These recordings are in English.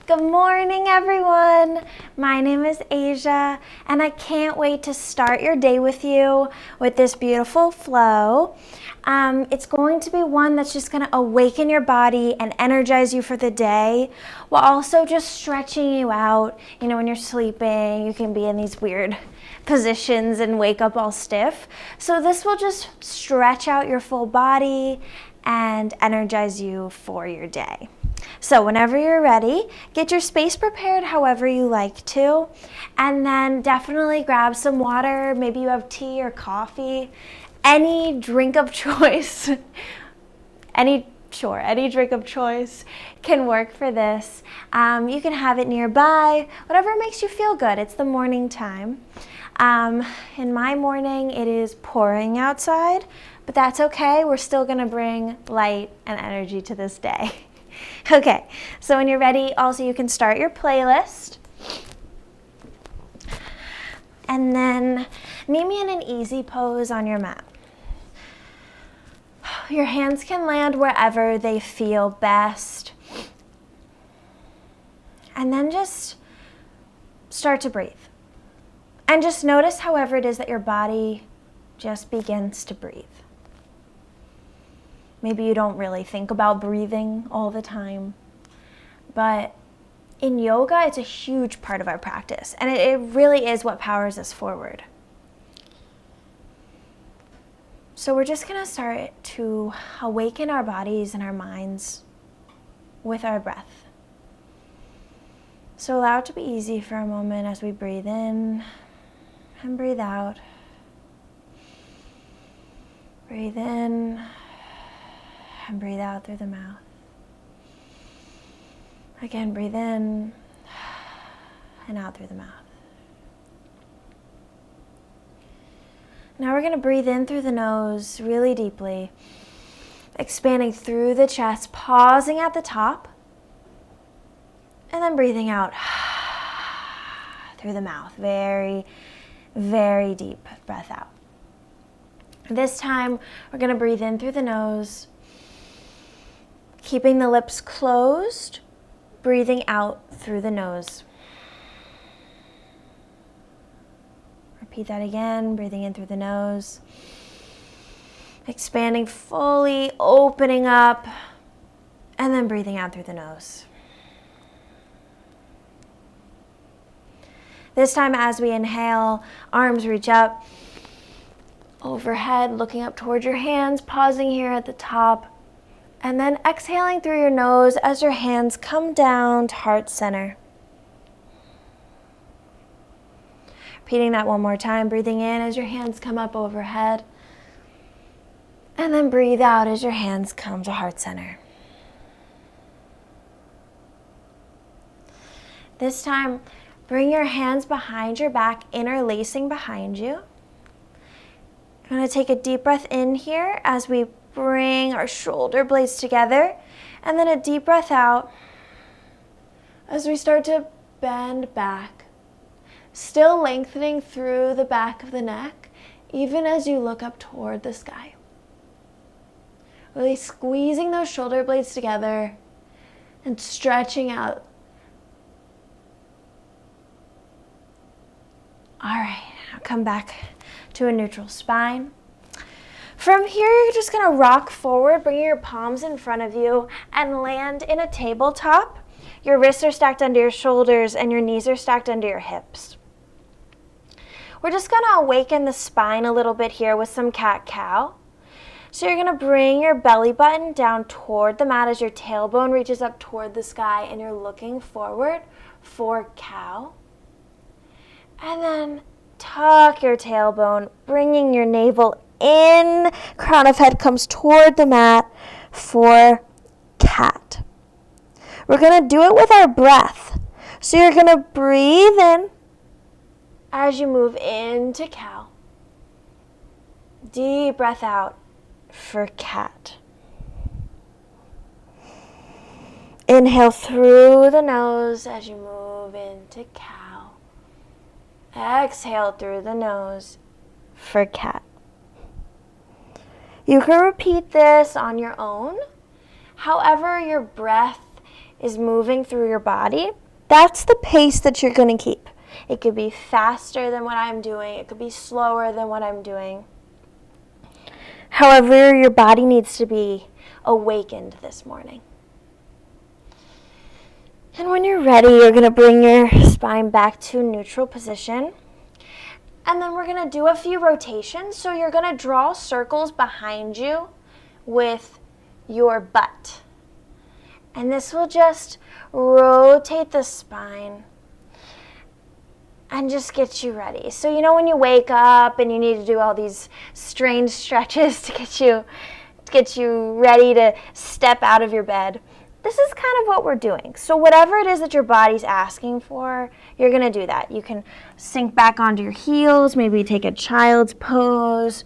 Good morning, everyone. My name is Asia, and I can't wait to start your day with you with this beautiful flow. It's going to be one that's just going to awaken your body and energize you for the day, while also just stretching you out. You know, when you're sleeping, you can be in these weird positions and wake up all stiff. So this will just stretch out your full body and energize you for your day. So whenever you're ready, get your space prepared however you like to, and then definitely grab some water. Maybe you have tea or coffee, any drink of choice. Any drink of choice can work for this. You can have it nearby, whatever makes you feel good. It's the morning time. In my morning, it is pouring outside, but that's okay. We're still gonna bring light and energy to this day. Okay, so when you're ready, also you can start your playlist. And then meet me in an easy pose on your mat. Your hands can land wherever they feel best. And then just start to breathe. And just notice however it is that your body just begins to breathe. Maybe you don't really think about breathing all the time, but in yoga, it's a huge part of our practice, and it really is what powers us forward. So we're just gonna start to awaken our bodies and our minds with our breath. So allow it to be easy for a moment as we breathe in and breathe out. Breathe in and breathe out through the mouth. Again, breathe in and out through the mouth. Now we're going to breathe in through the nose really deeply, expanding through the chest, pausing at the top, and then breathing out through the mouth. Very, very deep breath out. This time, we're going to breathe in through the nose, keeping the lips closed, breathing out through the nose. Repeat that again, breathing in through the nose, expanding fully, opening up, and then breathing out through the nose. This time as we inhale, arms reach up, overhead, looking up towards your hands, pausing here at the top. And then exhaling through your nose as your hands come down to heart center. Repeating that one more time, breathing in as your hands come up overhead. And then breathe out as your hands come to heart center. This time, bring your hands behind your back, interlacing behind you. I'm going to take a deep breath in here as we bring our shoulder blades together, and then a deep breath out as we start to bend back, still lengthening through the back of the neck, even as you look up toward the sky. Really squeezing those shoulder blades together and stretching out. All right, now come back to a neutral spine. From here, you're just gonna rock forward, bringing your palms in front of you and land in a tabletop. Your wrists are stacked under your shoulders and your knees are stacked under your hips. We're just gonna awaken the spine a little bit here with some cat-cow. So you're gonna bring your belly button down toward the mat as your tailbone reaches up toward the sky and you're looking forward for cow. And then tuck your tailbone, bringing your navel in, crown of head comes toward the mat for cat. We're going to do it with our breath. So you're going to breathe in as you move into cow. Deep breath out for cat. Inhale through the nose as you move into cow. Exhale through the nose for cat. You can repeat this on your own. However your breath is moving through your body, that's the pace that you're going to keep. It could be faster than what I'm doing. It could be slower than what I'm doing. However, your body needs to be awakened this morning. And when you're ready, you're going to bring your spine back to neutral position. And then we're going to do a few rotations. So you're going to draw circles behind you with your butt. And this will just rotate the spine and just get you ready. So you know when you wake up and you need to do all these strange stretches to get you ready to step out of your bed, this is kind of what we're doing. So whatever it is that your body's asking for, you're going to do that. You can sink back onto your heels, maybe take a child's pose.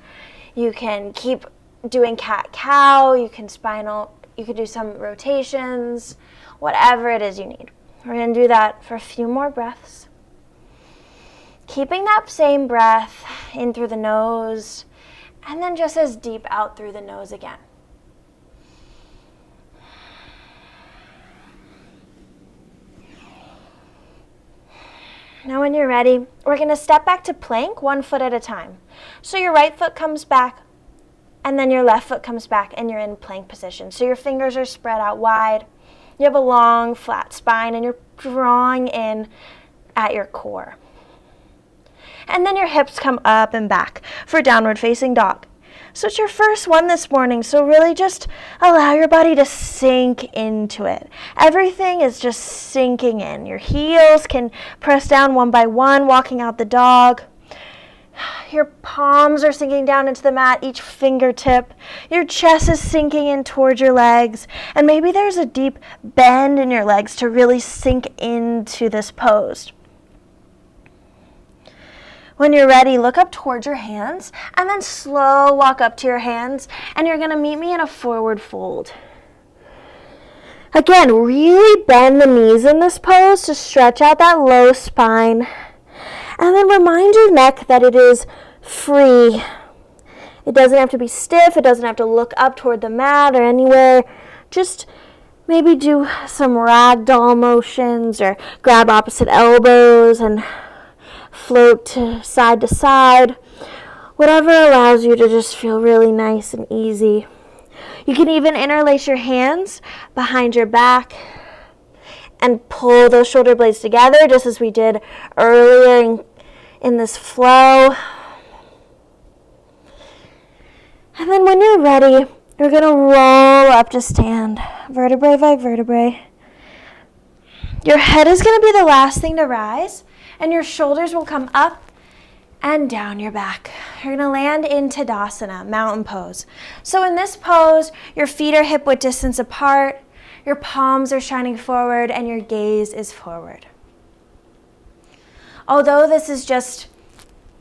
You can keep doing cat-cow, you can do some rotations, whatever it is you need. We're going to do that for a few more breaths. Keeping that same breath in through the nose, and then just as deep out through the nose again. Now when you're ready, we're going to step back to plank 1 foot at a time. So your right foot comes back, and then your left foot comes back, and you're in plank position. So your fingers are spread out wide. You have a long, flat spine, and you're drawing in at your core. And then your hips come up and back for downward facing dog. So it's your first one this morning, so really just allow your body to sink into it. Everything is just sinking in. Your heels can press down one by one, walking out the dog. Your palms are sinking down into the mat, each fingertip. Your chest is sinking in towards your legs. And maybe there's a deep bend in your legs to really sink into this pose. When you're ready, look up towards your hands and then slow walk up to your hands, and you're going to meet me in a forward fold. Again, really bend the knees in this pose to stretch out that low spine. And then remind your neck that it is free. It doesn't have to be stiff. It doesn't have to look up toward the mat or anywhere. Just maybe do some ragdoll motions or grab opposite elbows and float to side, whatever allows you to just feel really nice and easy. You can even interlace your hands behind your back and pull those shoulder blades together, just as we did earlier in this flow. And then when you're ready, you're going to roll up to stand, vertebrae by vertebrae. Your head is going to be the last thing to rise, and your shoulders will come up and down your back. You're going to land in Tadasana, mountain pose. So in this pose, your feet are hip width distance apart, your palms are shining forward, and your gaze is forward. Although this is just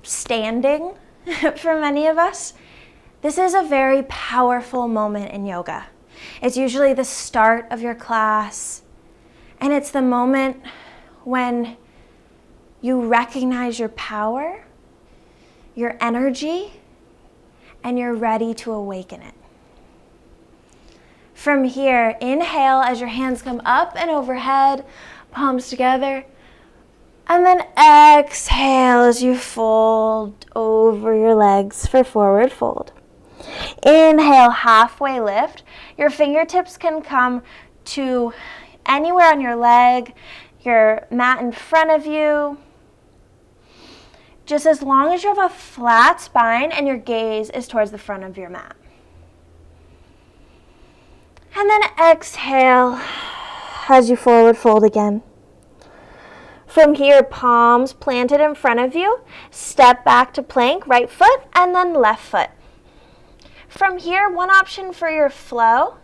standing for many of us, this is a very powerful moment in yoga. It's usually the start of your class, and it's the moment when you recognize your power, your energy, and you're ready to awaken it. From here, inhale as your hands come up and overhead, palms together. And then exhale as you fold over your legs for forward fold. Inhale, halfway lift. Your fingertips can come to anywhere on your leg, your mat in front of you. Just as long as you have a flat spine and your gaze is towards the front of your mat. And then exhale as you forward fold again. From here, palms planted in front of you, step back to plank, right foot, and then left foot. From here, one option for your flow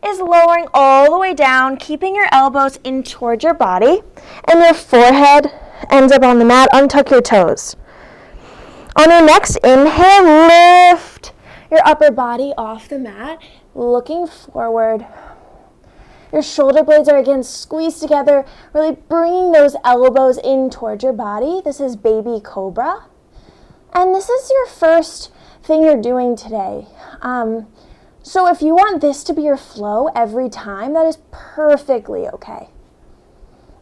is lowering all the way down, keeping your elbows in towards your body, and your forehead ends up on the mat. Untuck your toes. On your next inhale, lift your upper body off the mat, looking forward. Your shoulder blades are again squeezed together, really bringing those elbows in towards your body. This is baby cobra. And this is your first thing you're doing today. So if you want this to be your flow every time, that is perfectly okay.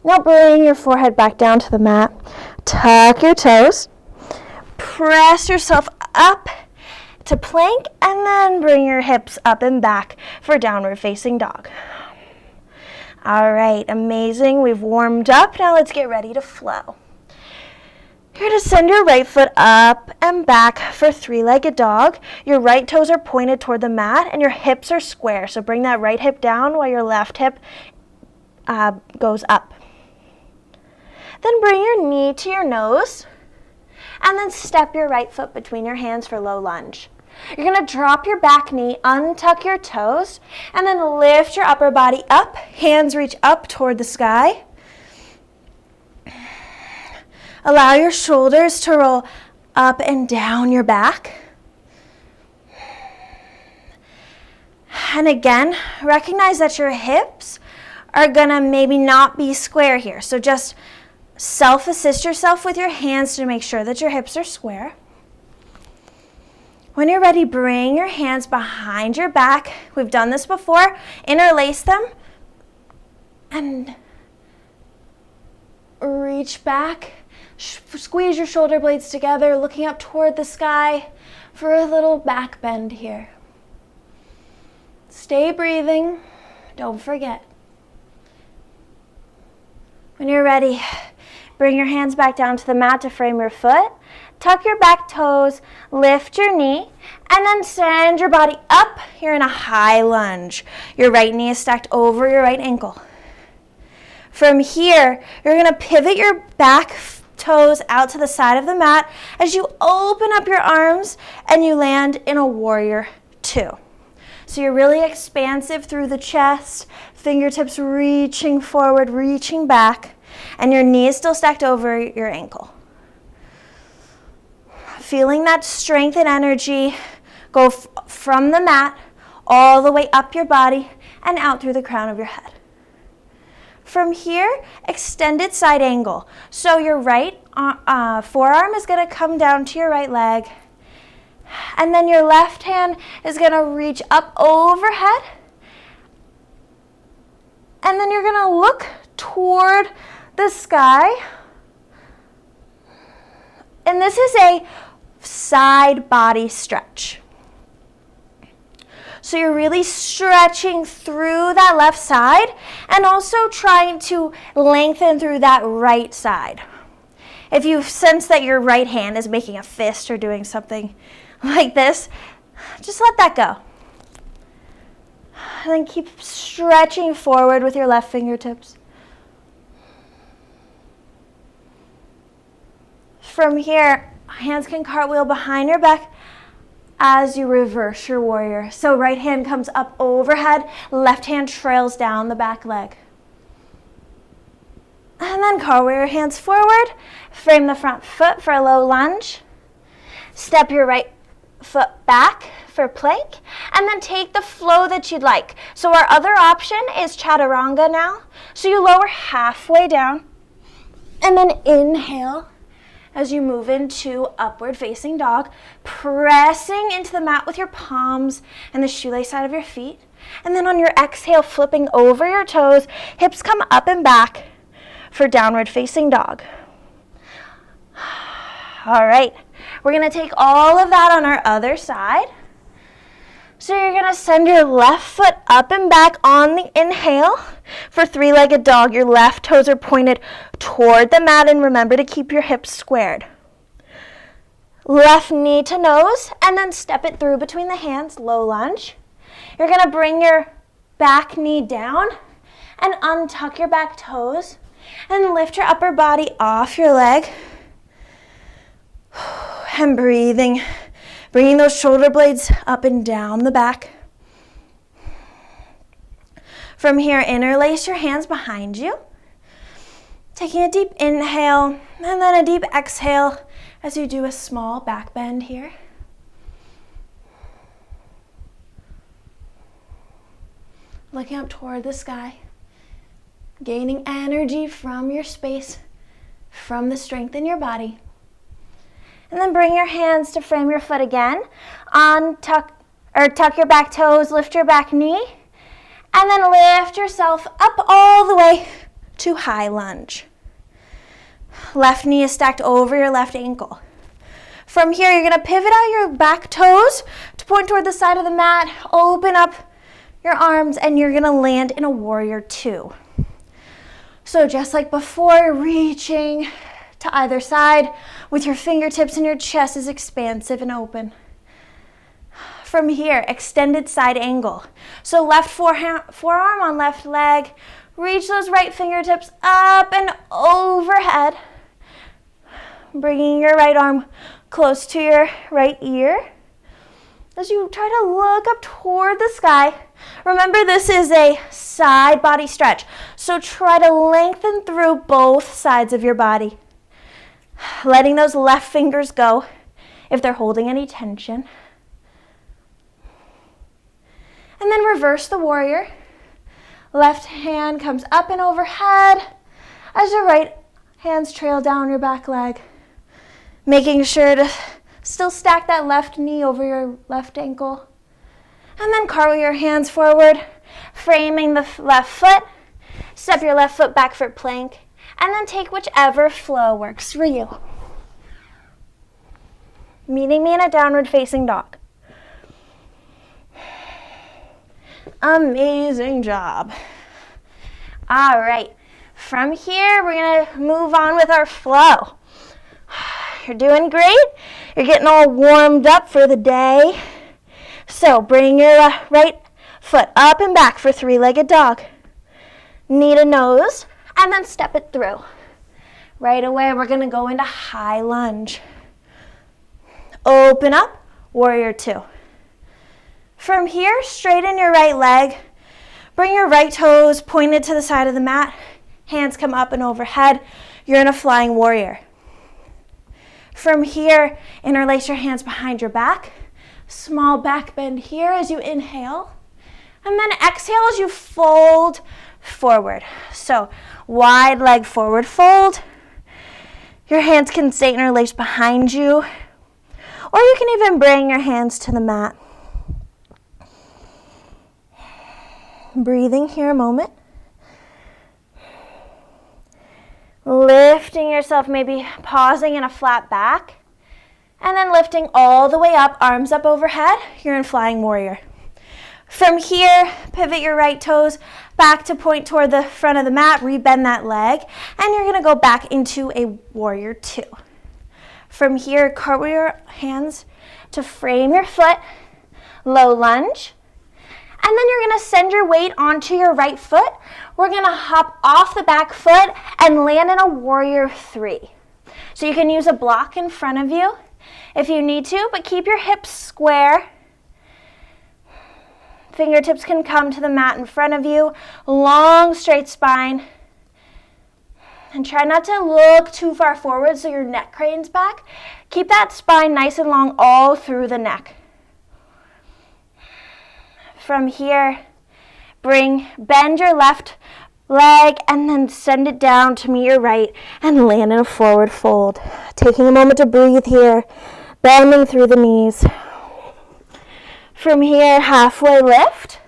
Now bring your forehead back down to the mat. Tuck your toes. Press yourself up to plank, and then bring your hips up and back for downward facing dog. All right, amazing. We've warmed up. Now let's get ready to flow. You're going to send your right foot up and back for three-legged dog. Your right toes are pointed toward the mat and your hips are square. So bring that right hip down while your left hip goes up. Then bring your knee to your nose and then step your right foot between your hands for low lunge. You're going to drop your back knee, untuck your toes, and then lift your upper body up. Hands reach up toward the sky. Allow your shoulders to roll up and down your back. And again, recognize that your hips are gonna maybe not be square here. So just self-assist yourself with your hands to make sure that your hips are square. When you're ready, bring your hands behind your back. We've done this before. Interlace them and reach back. Squeeze your shoulder blades together, looking up toward the sky for a little back bend here. Stay breathing. Don't forget. When you're ready, bring your hands back down to the mat to frame your foot. Tuck your back toes, lift your knee, and then send your body up. You're in a high lunge. Your right knee is stacked over your right ankle. From here, you're going to pivot your back toes out to the side of the mat as you open up your arms and you land in a warrior two. So you're really expansive through the chest, fingertips reaching forward, reaching back, and your knee is still stacked over your ankle. Feeling that strength and energy go from the mat all the way up your body and out through the crown of your head. From here, extended side angle. So your right forearm is going to come down to your right leg. And then your left hand is going to reach up overhead. And then you're going to look toward the sky. And this is a side body stretch. So you're really stretching through that left side and also trying to lengthen through that right side. If you sense that your right hand is making a fist or doing something like this, just let that go. And then keep stretching forward with your left fingertips. From here, hands can cartwheel behind your back as you reverse your warrior. So right hand comes up overhead, left hand trails down the back leg. And then cartwheel your hands forward, frame the front foot for a low lunge. Step your right foot back for plank, and then take the flow that you'd like. So our other option is chaturanga now. So you lower halfway down, and then inhale as you move into upward facing dog, pressing into the mat with your palms and the shoelace side of your feet. And then on your exhale, flipping over your toes, hips come up and back for downward facing dog. All right, we're gonna take all of that on our other side. So you're gonna send your left foot up and back on the inhale for three-legged dog. Your left toes are pointed toward the mat, and remember to keep your hips squared. Left knee to nose, and then step it through between the hands, low lunge. You're gonna bring your back knee down and untuck your back toes and lift your upper body off your leg. And breathing. Bringing those shoulder blades up and down the back. From here, interlace your hands behind you. Taking a deep inhale and then a deep exhale as you do a small back bend here. Looking up toward the sky. Gaining energy from your space, from the strength in your body. And then bring your hands to frame your foot again. Untuck or tuck your back toes, lift your back knee, and then lift yourself up all the way to high lunge. Left knee is stacked over your left ankle. From here, you're going to pivot out your back toes to point toward the side of the mat, open up your arms, and you're going to land in a warrior two. So just like before, reaching to either side with your fingertips and your chest is expansive and open. From here, extended side angle. So left forearm on left leg, reach those right fingertips up and overhead, bringing your right arm close to your right ear. As you try to look up toward the sky, remember this is a side body stretch, so try to lengthen through both sides of your body. Letting those left fingers go if they're holding any tension. And then reverse the warrior. Left hand comes up and overhead as your right hands trail down your back leg. Making sure to still stack that left knee over your left ankle. And then cartwheel your hands forward, framing the left foot. Step your left foot back for plank. And then take whichever flow works for you. Meeting me in a downward facing dog. Amazing job. All right, from here, we're gonna move on with our flow. You're doing great. You're getting all warmed up for the day. So bring your right foot up and back for three-legged dog. Knee to nose, and then step it through. Right away, we're gonna go into high lunge. Open up, warrior two. From here, straighten your right leg. Bring your right toes pointed to the side of the mat. Hands come up and overhead. You're in a flying warrior. From here, interlace your hands behind your back. Small back bend here as you inhale. And then exhale as you fold forward. So wide leg forward fold. Your hands can stay interlaced behind you. Or you can even bring your hands to the mat. Breathing here a moment. Lifting yourself, maybe pausing in a flat back. And then lifting all the way up, arms up overhead. You're in flying warrior. From here, pivot your right toes back to point toward the front of the mat. Rebend that leg. And you're going to go back into a warrior two. From here, cartwheel your hands to frame your foot. Low lunge. And then you're going to send your weight onto your right foot. We're going to hop off the back foot and land in a warrior three. So you can use a block in front of you if you need to, but keep your hips square. Fingertips can come to the mat in front of you. Long, straight spine. And try not to look too far forward so your neck cranes back. Keep that spine nice and long all through the neck. From here, bend your left leg and then send it down to meet your right and land in a forward fold. Taking a moment to breathe here, bending through the knees. From here, halfway lift.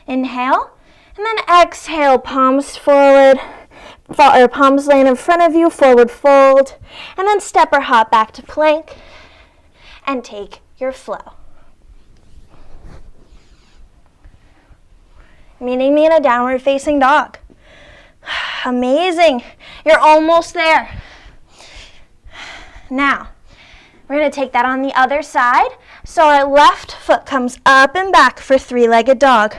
Inhale, and then exhale, palms forward, or palms land in front of you, forward fold, and then step or hop back to plank and take your flow. Meeting me in a downward facing dog. Amazing. You're almost there. Now, we're going to take that on the other side. So our left foot comes up and back for three-legged dog.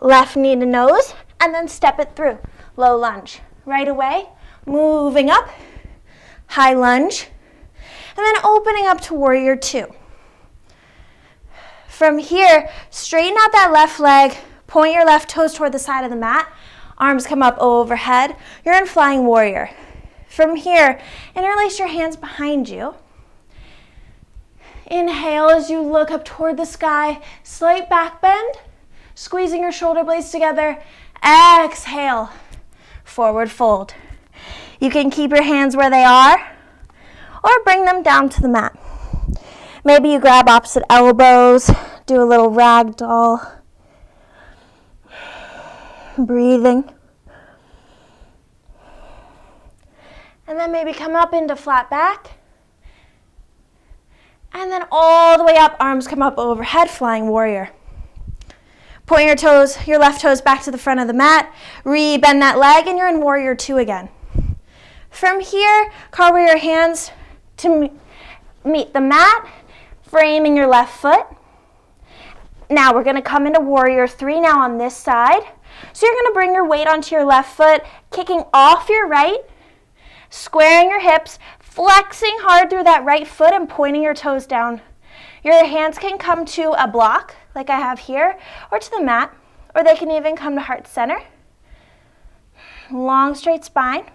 Left knee to nose, and then step it through. Low lunge. Right away, moving up, high lunge, and then opening up to warrior two. From here, straighten out that left leg, point your left toes toward the side of the mat, arms come up overhead. You're in flying warrior. From here, interlace your hands behind you. Inhale as you look up toward the sky, slight back bend, squeezing your shoulder blades together. Exhale, forward fold. You can keep your hands where they are or bring them down to the mat. Maybe you grab opposite elbows, do a little ragdoll, breathing. And then maybe come up into flat back. And then all the way up, arms come up overhead, flying warrior. Point your toes, your left toes back to the front of the mat. Re-bend that leg and you're in warrior 2 again. From here, cartwheel your hands to meet the mat, framing your left foot. Now we're gonna come into warrior 3 now on this side. So you're gonna bring your weight onto your left foot, kicking off your right, squaring your hips, flexing hard through that right foot and pointing your toes down. Your hands can come to a block, like I have here, or to the mat, or they can even come to heart center. Long, straight spine.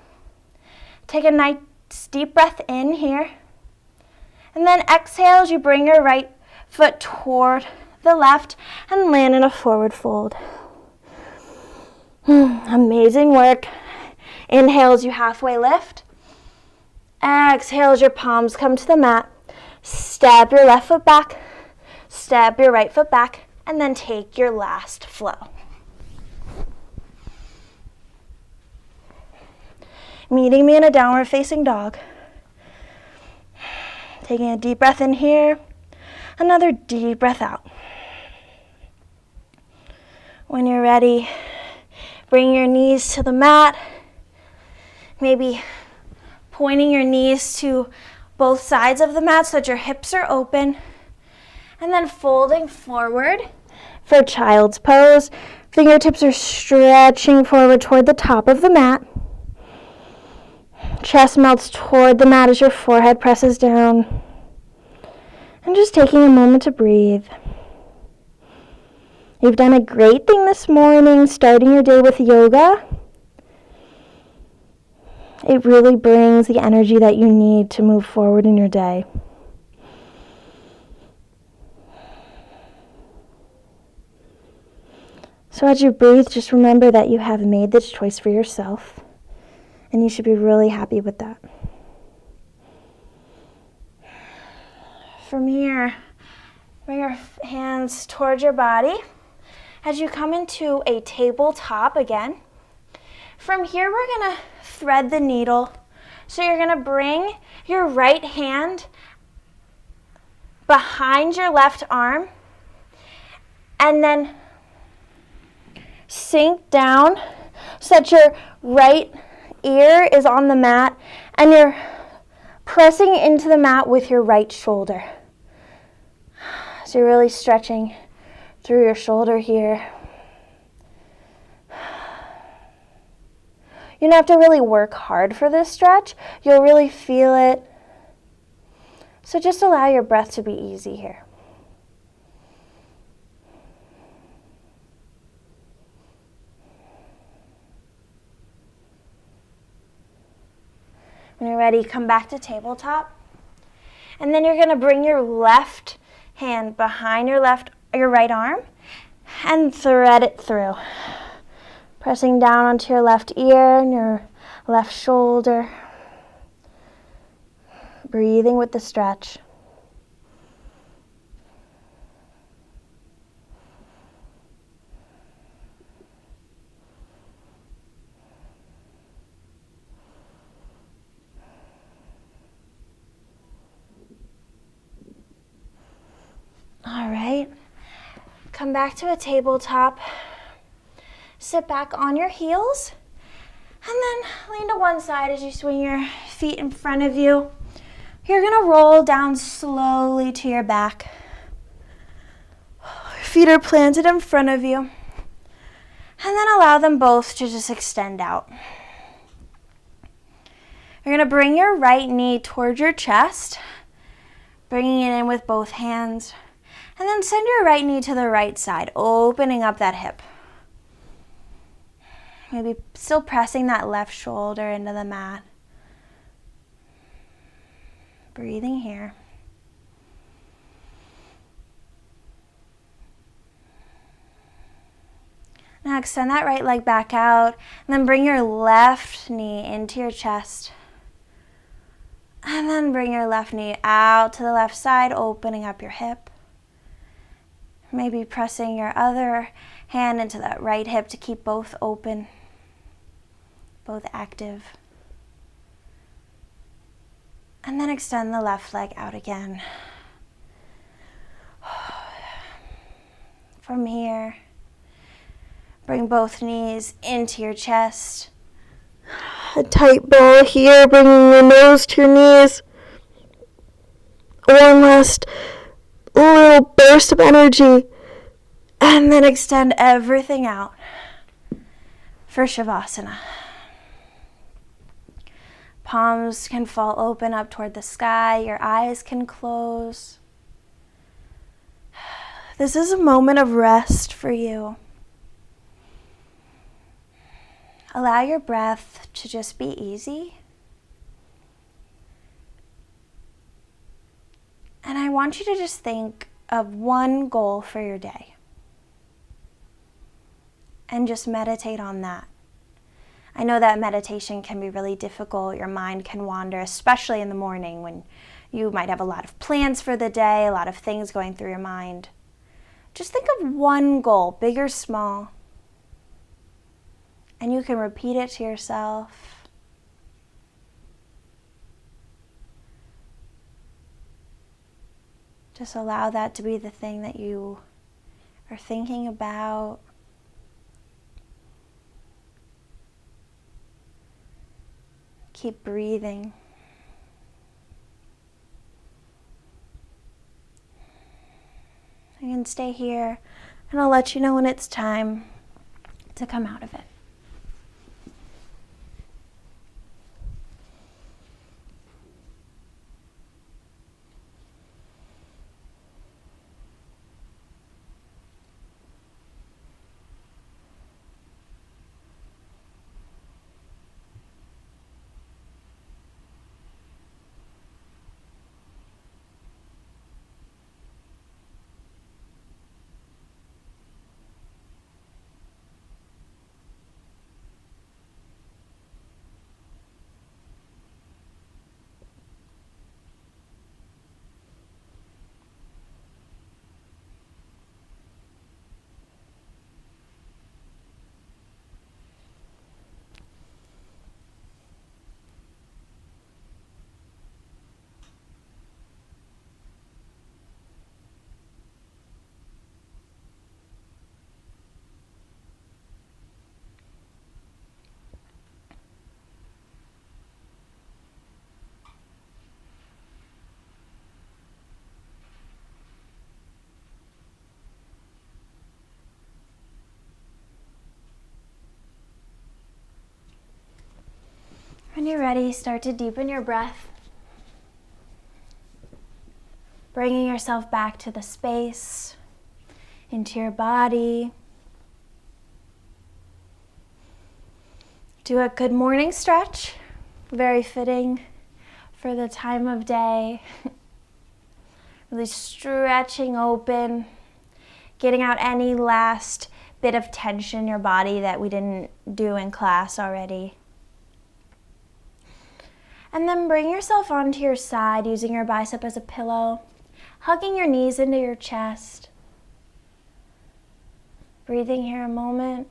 Take a nice deep breath in here. And then exhale as you bring your right foot toward the left and land in a forward fold. Amazing work. Inhale as you halfway lift. Exhale as your palms come to the mat. Step your left foot back, step your right foot back, and then take your last flow. Meeting me in a downward facing dog. Taking a deep breath in here, another deep breath out. When you're ready, bring your knees to the mat, maybe pointing your knees to both sides of the mat so that your hips are open, and then folding forward for child's pose. Fingertips are stretching forward toward the top of the mat. Chest melts toward the mat as your forehead presses down. And just taking a moment to breathe. You've done a great thing this morning, starting your day with yoga. It really brings the energy that you need to move forward in your day. So as you breathe, just remember that you have made this choice for yourself, and you should be really happy with that. From here, bring your hands towards your body as you come into a tabletop again. From here, we're gonna thread the needle. So you're gonna bring your right hand behind your left arm and then sink down so that your right ear is on the mat and you're pressing into the mat with your right shoulder. So you're really stretching through your shoulder here. You don't have to really work hard for this stretch. You'll really feel it. So just allow your breath to be easy here. When you're ready, come back to tabletop. And then you're going to bring your left hand behind your right arm and thread it through. Pressing down onto your left ear and your left shoulder. Breathing with the stretch. All right. Come back to a tabletop. Sit back on your heels, and then lean to one side as you swing your feet in front of you. You're gonna roll down slowly to your back. Your feet are planted in front of you, and then allow them both to just extend out. You're gonna bring your right knee towards your chest, bringing it in with both hands, and then send your right knee to the right side, opening up that hip. Maybe still pressing that left shoulder into the mat. Breathing here. Now extend that right leg back out, and then bring your left knee into your chest. And then bring your left knee out to the left side, opening up your hip. Maybe pressing your other hand into that right hip to keep both open, both active. And then extend the left leg out again. From here, bring both knees into your chest. A tight bow here, bringing your nose to your knees. One last little burst of energy. And then extend everything out for Shavasana. Palms can fall open up toward the sky. Your eyes can close. This is a moment of rest for you. Allow your breath to just be easy. And I want you to just think of one goal for your day. And just meditate on that. I know that meditation can be really difficult. Your mind can wander, especially in the morning when you might have a lot of plans for the day, a lot of things going through your mind. Just think of one goal, big or small, and you can repeat it to yourself. Just allow that to be the thing that you are thinking about. Keep breathing. You can stay here, and I'll let you know when it's time to come out of it. When you're ready, start to deepen your breath, bringing yourself back to the space, into your body. Do a good morning stretch, very fitting for the time of day. Really stretching open, getting out any last bit of tension in your body that we didn't do in class already. And then bring yourself onto your side using your bicep as a pillow, hugging your knees into your chest. Breathing here a moment,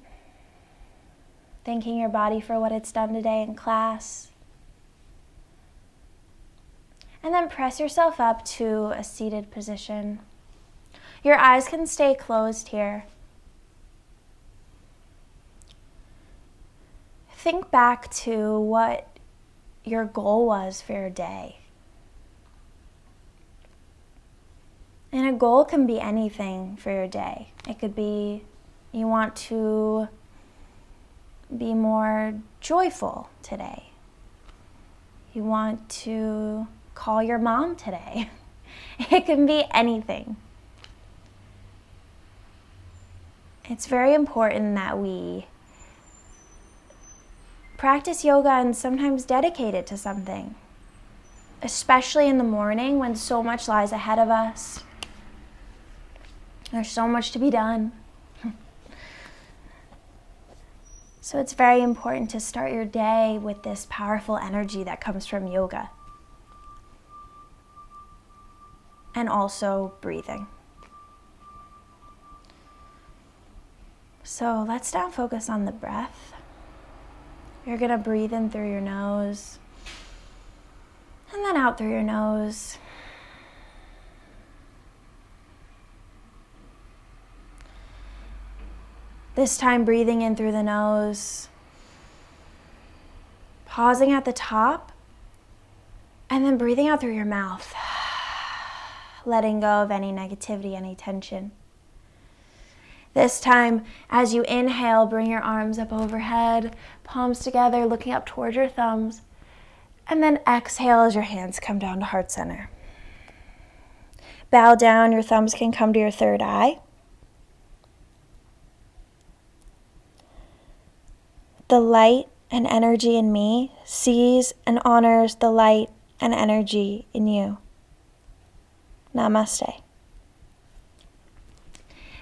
thanking your body for what it's done today in class. And then press yourself up to a seated position. Your eyes can stay closed here. Think back to what your goal was for your day. And a goal can be anything for your day. It could be you want to be more joyful today. You want to call your mom today. It can be anything. It's very important that we practice yoga and sometimes dedicate it to something, especially in the morning when so much lies ahead of us. There's so much to be done. So it's very important to start your day with this powerful energy that comes from yoga. and also breathing. So let's now focus on the breath. You're going to breathe in through your nose and then out through your nose. This time breathing in through the nose, pausing at the top, and then breathing out through your mouth, letting go of any negativity, any tension. This time, as you inhale, bring your arms up overhead, palms together, looking up towards your thumbs. And then exhale as your hands come down to heart center. Bow down, your thumbs can come to your third eye. The light and energy in me sees and honors the light and energy in you. Namaste.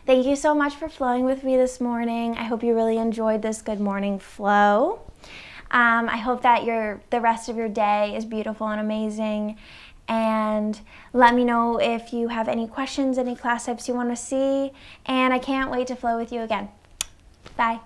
Thank you so much for flowing with me this morning. I hope you really enjoyed this good morning flow. I hope that the rest of your day is beautiful and amazing. And let me know if you have any questions, any class types you want to see. And I can't wait to flow with you again. Bye.